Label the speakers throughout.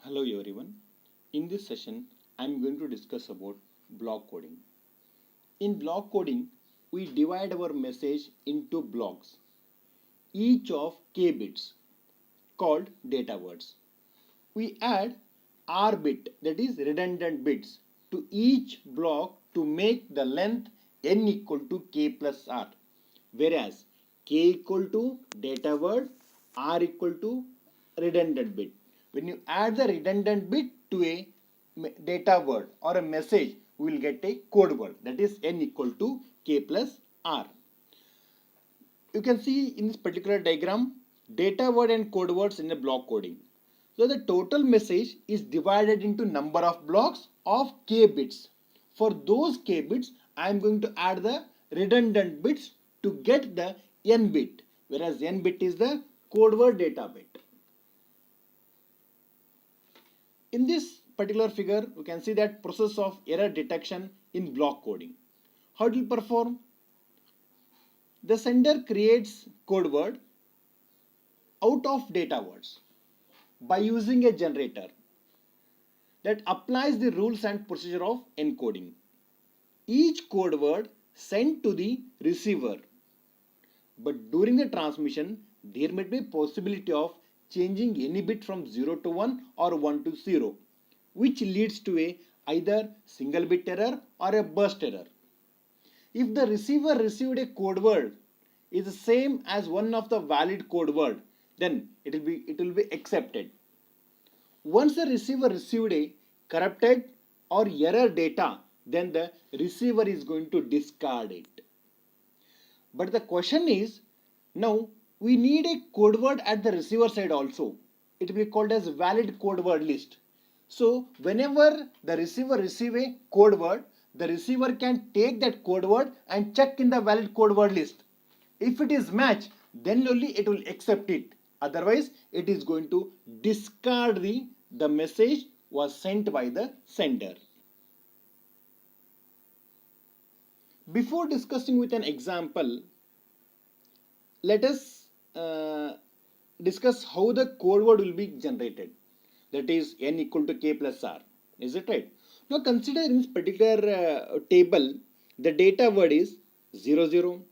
Speaker 1: Hello everyone. In this session, I am going to discuss about block coding. In block coding, we divide our message into blocks, each of k bits, called data words. We add r bit, that is redundant bits, to each block to make the length n equal to k plus r, whereas k equal to data word, r equal to redundant bit. When you add the redundant bit to a data word or a message, we will get a code word, that is n equal to k plus r. You can see in this particular diagram data word and code words in a block coding. So the total message is divided into number of blocks of k bits. For those k bits, I am going to add the redundant bits to get the n bit, whereas n bit is the code word data bit. In this particular figure, we can see that process of error detection in block coding. How it will perform? The sender creates code word out of data words by using a generator that applies the rules and procedure of encoding. Each code word sent to the receiver, but during the transmission there might be a possibility of changing any bit from 0 to 1 or 1 to 0, which leads to a either single bit error or a burst error. If the receiver received a code word is the same as one of the valid code word, then it will be accepted. Once the receiver received a corrupted or error data, then the receiver is going to discard it. But the question is, now we need a code word at the receiver side also. It will be called as valid code word list. So whenever the receiver receive a code word, the receiver can take that code word and check in the valid code word list. If it is match, then only it will accept it. Otherwise, it is going to discard the message was sent by the sender. Before discussing with an example, let us discuss how the code word will be generated. That is n equal to k plus r. Is it right? Now consider in this particular table, the data word is 0, 0,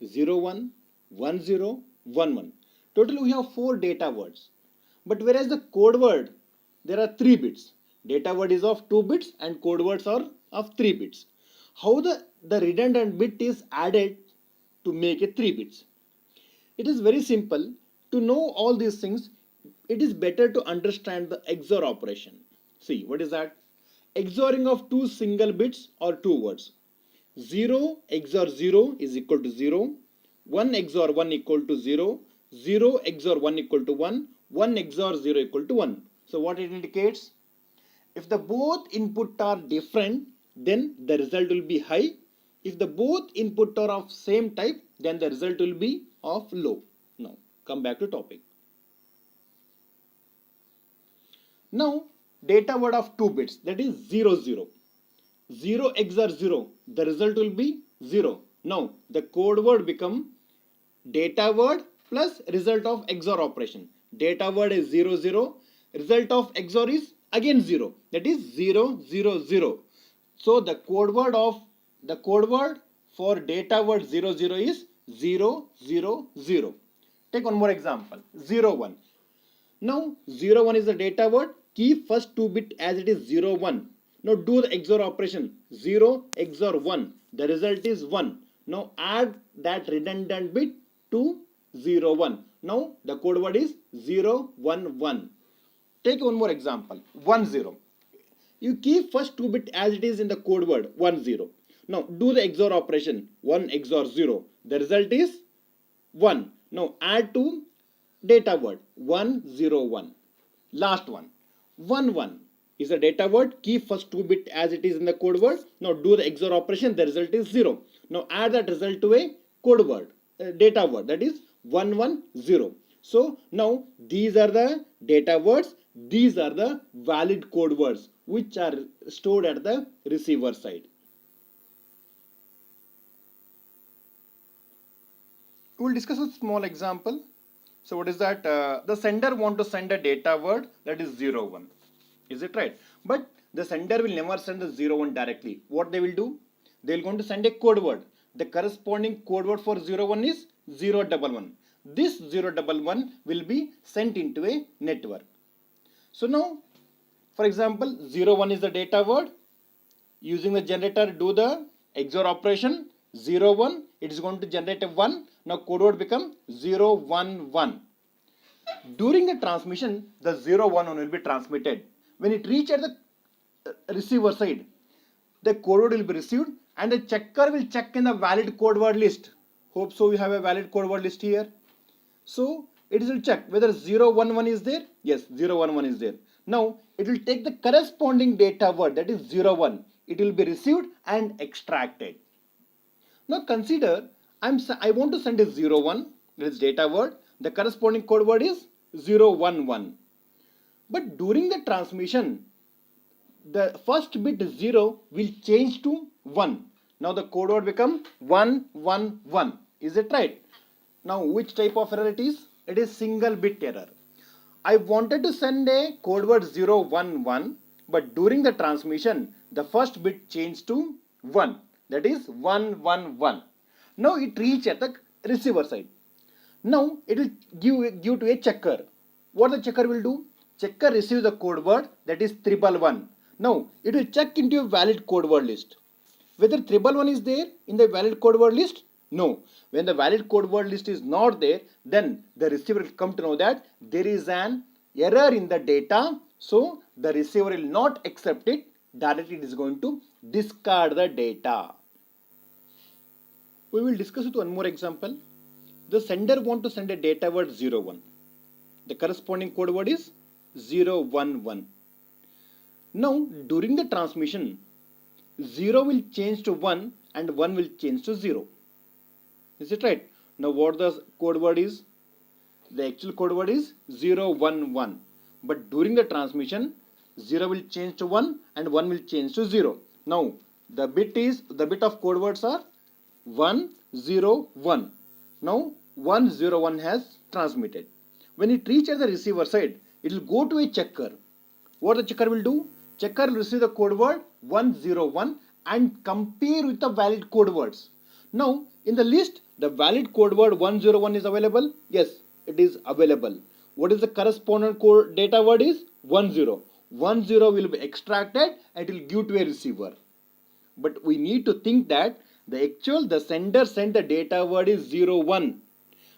Speaker 1: 0, 1, 1, 0, 1, 1. Total we have 4 data words. But whereas the code word, there are 3 bits. Data word is of 2 bits and code words are of 3 bits. How the redundant bit is added to make it 3 bits? It is very simple. To know all these things, it is better to understand the XOR operation. See, what is that? XORing of two single bits or two words. 0 XOR 0 is equal to 0. 1 XOR 1 equal to 0. 0 XOR 1 equal to 1. 1 XOR 0 equal to 1. So what it indicates? If the both input are different, then the result will be high. If the both input are of same type, then the result will be of low. Now come back to topic. Now data word of 2 bits, that is 0 0. 0 XOR 0, the result will be 0. Now the code word become data word plus result of XOR operation. Data word is 0 0, result of XOR is again 0, that is 0 0 0. So the code word for data word 0 0 is 0 0 0. Take one more example, 0 1. Now 0 1 is the data word. Keep first 2 bit as it is 0 1. Now do the XOR operation, 0 XOR 1. The result is 1. Now add that redundant bit to 0 1. Now the code word is 0 1 1. Take one more example, 1 0. You keep first 2 bit as it is in the code word 1 0. Now do the XOR operation, 1 XOR 0. The result is 1. Now add to data word 1 0 1. Last one, 1 1 is a data word. Keep first 2 bit as it is in the code word. Now do the XOR operation, the result is 0. Now add that result to a code word, data word, that is 1 1 0. So now these are the data words, these are the valid code words which are stored at the receiver side. We will discuss a small example. So what is that? The sender want to send a data word, that is 0 1. Is it right? But the sender will never send the 01 directly. What they will do? They will going to send a code word. The corresponding code word for 01 is 011. This 011 will be sent into a network. So now, for example, 01 is the data word. Using the generator, do the XOR operation. 01, it is going to generate a 1. Now code word become 011. During the transmission, the 011 will be transmitted. When it reaches at the receiver side, the code word will be received and the checker will check in the valid code word list. Hope so you have a valid code word list here. So it will check whether 011 is there. Yes, 011 is there. Now it will take the corresponding data word, that is 01. It will be received and extracted. Now consider I want to send a 01, that is data word. The corresponding code word is 011. But during the transmission, the first bit 0 will change to 1. Now the code word become 111. Is it right? Now which type of error it is? It is single bit error. I wanted to send a code word 011, but during the transmission, the first bit changed to 1. That is 111. Now it reaches at the receiver side. Now it will give to a checker. What the checker will do? Checker receives the code word, that is 111. Now it will check into a valid code word list. Whether 111 is there in the valid code word list? No. When the valid code word list is not there, then the receiver will come to know that there is an error in the data. So the receiver will not accept it. Directly it is going to discard the data. We will discuss with one more example. The sender want to send a data word 01. The corresponding code word is 011. Now during the transmission, 0 will change to 1 and 1 will change to 0. Is it right? Now what the code word is? The actual code word is 011. But during the transmission, 0 will change to 1 and 1 will change to 0. Now the bit of code words are 101. Now 101 has transmitted. When it reaches the receiver side, it will go to a checker. What the checker will do? Checker will receive the code word 101 and compare with the valid code words. Now in the list, the valid code word 101 is available. Yes, it is available. What is the corresponding code data word is 10. 10 will be extracted and it will give to a receiver. But we need to think that the sender sent the data word is 01.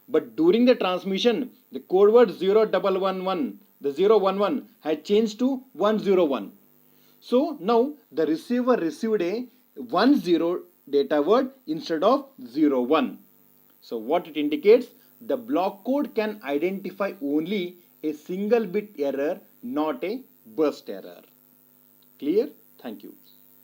Speaker 1: But during the transmission, the code word 0111, the 011 had changed to 101. So now the receiver received a 10 data word instead of 01. So what it indicates? The block code can identify only a single bit error, not a burst error. Clear? Thank you.